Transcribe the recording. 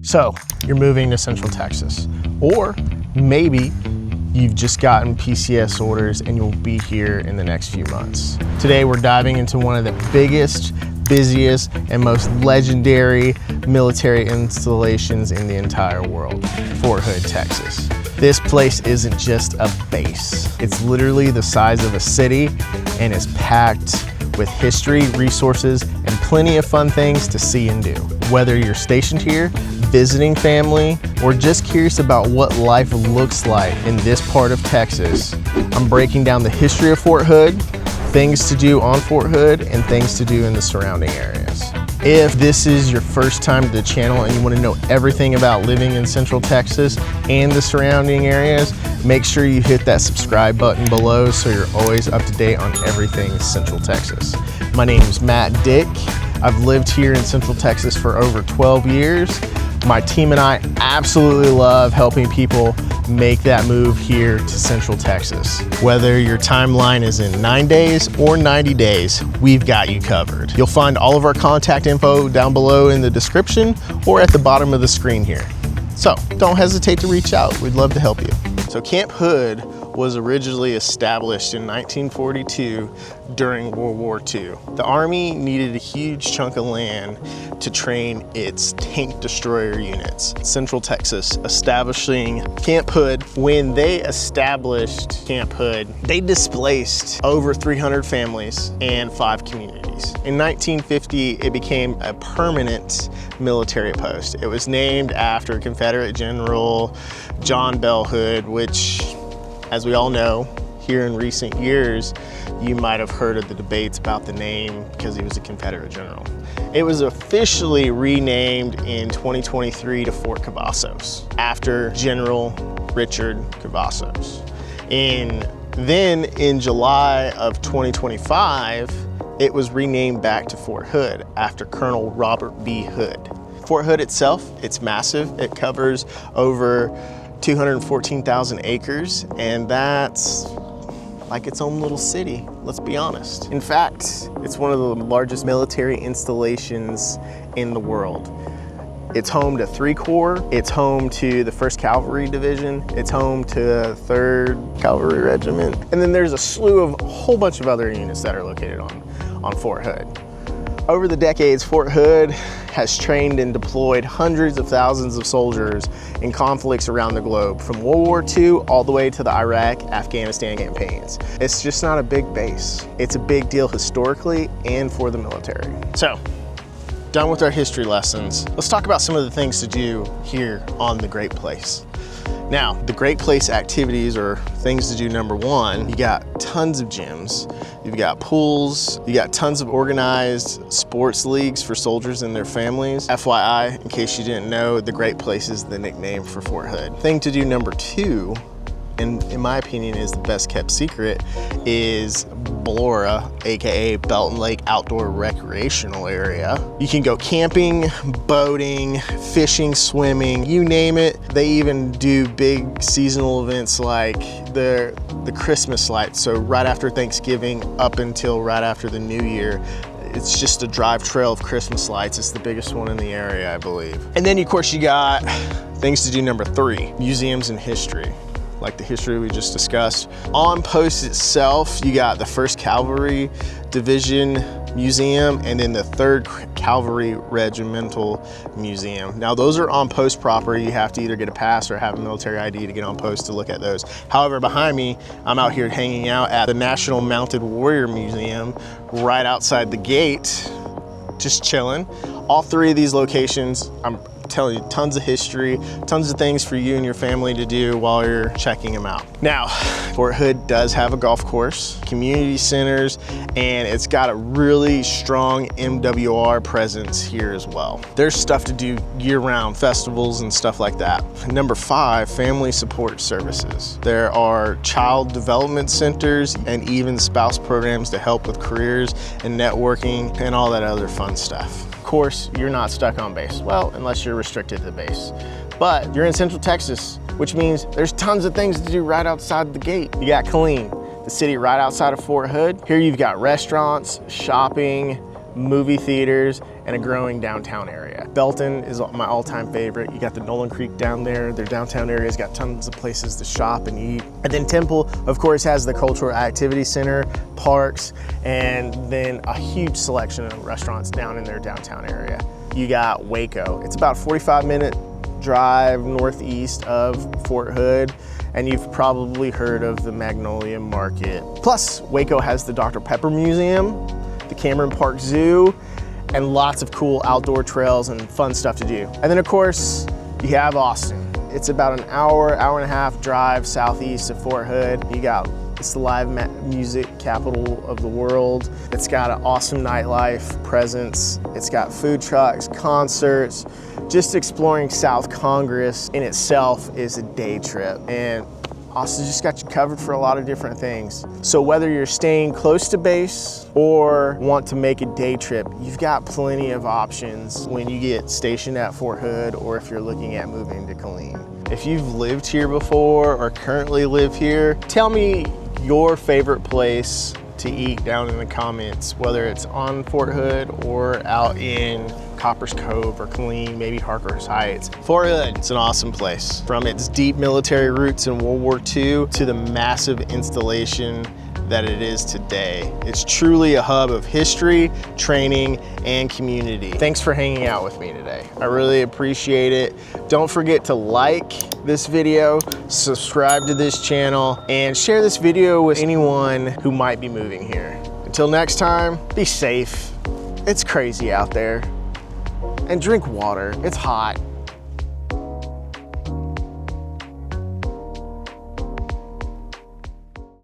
So you're moving to Central Texas, or maybe you've just gotten PCS orders and you'll be here in the next few months. Today we're diving into one of the biggest, busiest, and most legendary military installations in the entire world, Fort Hood, Texas. This place isn't just a base. It's literally the size of a city and is packed with history, resources, and plenty of fun things to see and do. Whether you're stationed here, visiting family, or just curious about what life looks like in this part of Texas, I'm breaking down the history of Fort Hood, things to do on Fort Hood, and things to do in the surrounding areas. If this is your first time to the channel and you want to know everything about living in Central Texas and the surrounding areas, make sure you hit that subscribe button below so you're always up to date on everything Central Texas. My name is Matt Dick. I've lived here in Central Texas for over 12 years. My team and I absolutely love helping people make that move here to Central Texas. Whether your timeline is in 9 days or 90 days, we've got you covered. You'll find all of our contact info down below in the description or at the bottom of the screen here. So don't hesitate to reach out. We'd love to help you. So Camp Hood was originally established in 1942 during World War II. The Army needed a huge chunk of land to train its tank destroyer units. Central Texas establishing Camp Hood. When they established Camp Hood, they displaced over 300 families and 5 communities. In 1950, it became a permanent military post. It was named after Confederate General John Bell Hood, which, as we all know, here in recent years, you might have heard of the debates about the name because he was a Confederate general. It was officially renamed in 2023 to Fort Cavazos after General Richard Cavazos. Then in July of 2025, it was renamed back to Fort Hood after Colonel Robert B. Hood. Fort Hood itself, it's massive. It covers over 214,000 acres, and that's like its own little city, let's be honest. In fact, it's one of the largest military installations in the world. It's home to 3 Corps, it's home to the First Cavalry Division, it's home to Third Cavalry Regiment, and then there's a slew of a whole bunch of other units that are located on Fort Hood. Over the decades, Fort Hood has trained and deployed hundreds of thousands of soldiers in conflicts around the globe, from World War II all the way to the Iraq, Afghanistan campaigns. It's just not a big base. It's a big deal historically and for the military. So, done with our history lessons, let's talk about some of the things to do here on the Great Place. Now, the Great Place activities or things to do, number one, you got tons of gyms, you've got pools, you got tons of organized sports leagues for soldiers and their families. FYI, in case you didn't know, the Great Place is the nickname for Fort Hood. Thing to do number two, and in my opinion is the best kept secret, is Blora, aka Belton Lake Outdoor Recreational Area. You can go camping, boating, fishing, swimming, you name it. They even do big seasonal events like the Christmas lights. So right after Thanksgiving up until right after the New Year, it's just a drive trail of Christmas lights. It's the biggest one in the area, I believe. And then of course you got things to do number 3, museums and history. Like the history we just discussed. On post itself, you got the First Cavalry Division Museum and then the Third Cavalry Regimental Museum. Now those are on post proper. You have to either get a pass or have a military ID to get on post to look at those. However, behind me, I'm out here hanging out at the National Mounted Warrior Museum right outside the gate, just chilling. All 3 of these locations, I'm telling you, tons of history, tons of things for you and your family to do while you're checking them out. Now, Fort Hood does have a golf course, community centers, and it's got a really strong MWR presence here as well. There's stuff to do year-round, festivals and stuff like that. Number 5, family support services. There are child development centers and even spouse programs to help with careers and networking and all that other fun stuff. Of course, you're not stuck on base. Well, unless you're restricted to base. But you're in Central Texas, which means there's tons of things to do right outside the gate. You got Killeen, the city right outside of Fort Hood. Here you've got restaurants, shopping, movie theaters, and a growing downtown area. Belton is my all-time favorite. You got the Nolan Creek down there. Their downtown area's got tons of places to shop and eat. And then Temple, of course, has the Cultural Activity Center, parks, and then a huge selection of restaurants down in their downtown area. You got Waco. It's about a 45-minute drive northeast of Fort Hood, and you've probably heard of the Magnolia Market. Plus, Waco has the Dr. Pepper Museum, the Cameron Park Zoo, and lots of cool outdoor trails and fun stuff to do. And then of course, you have Austin. It's about an hour, hour and a half drive southeast of Fort Hood. It's the live music capital of the world. It's got an awesome nightlife presence. It's got food trucks, concerts. Just exploring South Congress in itself is a day trip. And Austin just got you covered for a lot of different things. So whether you're staying close to base or want to make a day trip, you've got plenty of options when you get stationed at Fort Hood or if you're looking at moving to Killeen. If you've lived here before or currently live here, tell me your favorite place to eat down in the comments, whether it's on Fort Hood or out in Copper's Cove or Killeen, maybe Harker's Heights. Fort Hood, it's an awesome place. From its deep military roots in World War II to the massive installation that it is today. It's truly a hub of history, training, and community. Thanks for hanging out with me today. I really appreciate it. Don't forget to like this video, subscribe to this channel, and share this video with anyone who might be moving here. Until next time, be safe. It's crazy out there. And drink water, it's hot.